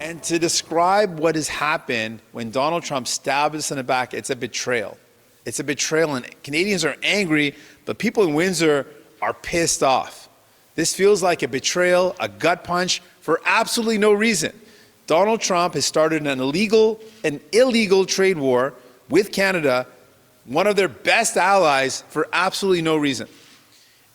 And to describe what has happened when Donald Trump stabbed us in the back, it's a betrayal. It's a betrayal, and Canadians are angry, but people in Windsor are pissed off. This feels like a betrayal, a gut punch for absolutely no reason. Donald Trump has started an illegal trade war with Canada, one of their best allies, for absolutely no reason.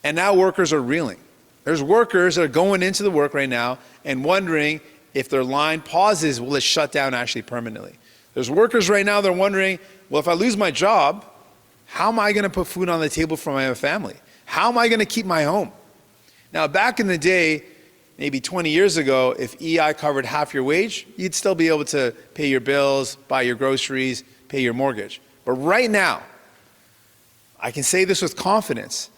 And now workers are reeling. There's workers that are going into the work right now and wondering if their line pauses, will it shut down actually permanently? There's workers right now that are wondering, well, if I lose my job, how am I going to put food on the table for my family? How am I going to keep my home? Now, back in the day, maybe 20 years ago, if EI covered half your wage, you'd still be able to pay your bills, buy your groceries, pay your mortgage. But right now, I can say this with confidence,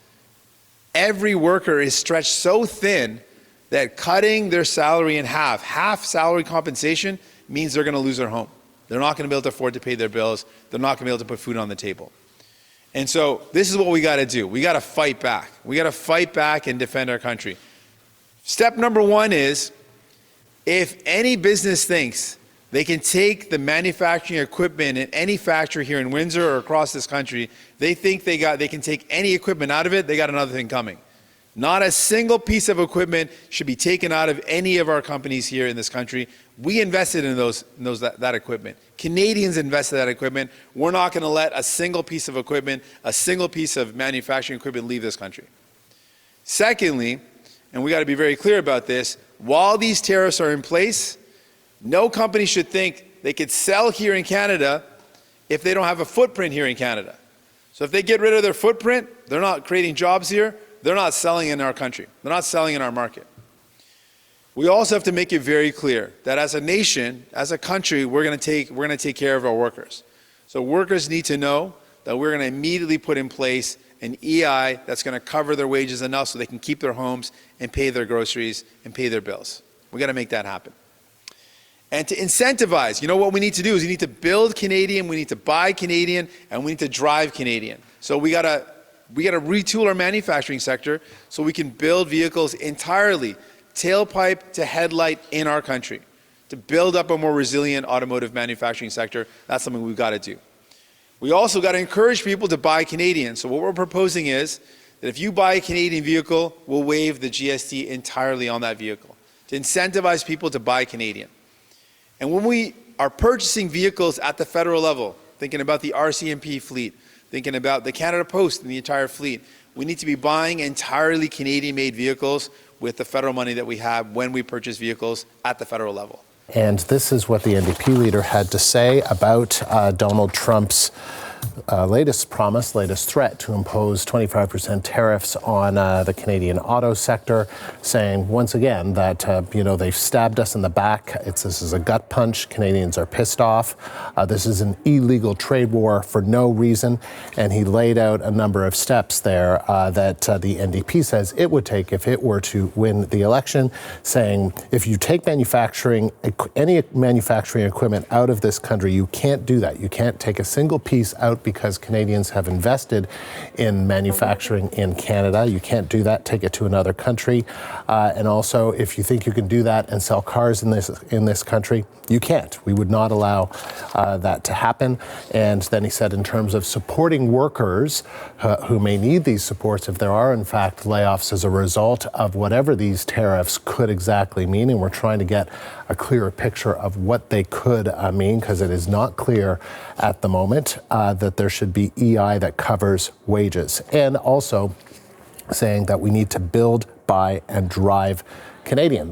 every worker is stretched so thin that cutting their salary in half salary compensation, means they're going to lose their home. They're not going to be able to afford to pay their bills. They're not going to be able to put food on the table. And so this is what we got to do. We got to fight back. We got to fight back and defend our country. Step number one is, if any business thinks they can take the manufacturing equipment in any factory here in Windsor or across this country, they think they can take any equipment out of it, they got another thing coming. Not a single piece of equipment should be taken out of any of our companies here in this country. We invested in that equipment. Canadians invested in that equipment. We're not going to let a single piece of equipment, a single piece of manufacturing equipment leave this country. Secondly, and we got to be very clear about this, while these tariffs are in place, no company should think they could sell here in Canada if they don't have a footprint here in Canada. So if they get rid of their footprint, they're not creating jobs here, they're not selling in our country. They're not selling in our market. We also have to make it very clear that as a nation, as a country, we're going to take care of our workers. So workers need to know that we're going to immediately put in place an EI that's going to cover their wages enough so they can keep their homes and pay their groceries and pay their bills. We got to make that happen. And to incentivize, you know what we need to do is we need to build Canadian, we need to buy Canadian, and we need to drive Canadian. So we got to retool our manufacturing sector so we can build vehicles entirely, tailpipe to headlight, in our country. To build up a more resilient automotive manufacturing sector, that's something we've got to do. We also got to encourage people to buy Canadian. So what we're proposing is that if you buy a Canadian vehicle, we'll waive the GST entirely on that vehicle, to incentivize people to buy Canadian. And when we are purchasing vehicles at the federal level, thinking about the RCMP fleet, thinking about the Canada Post and the entire fleet, we need to be buying entirely Canadian-made vehicles with the federal money that we have when we purchase vehicles at the federal level. And this is what the NDP leader had to say about Donald Trump's latest promise, latest threat to impose 25% tariffs on the Canadian auto sector, saying once again that, they've stabbed us in the back. This is a gut punch. Canadians are pissed off. This is an illegal trade war for no reason. And he laid out a number of steps there that the NDP says it would take if it were to win the election, saying if you take any manufacturing equipment out of this country, you can't do that. You can't take a single piece out because Canadians have invested in manufacturing in Canada. You can't do that, take it to another country. And also, if you think you can do that and sell cars in this country, you can't. We would not allow that to happen. And then he said in terms of supporting workers who may need these supports if there are in fact layoffs as a result of whatever these tariffs could exactly mean. And we're trying to get a clearer picture of what they could mean, because it is not clear at the moment that there should be EI that covers wages. And also saying that we need to build, buy, and drive Canadian.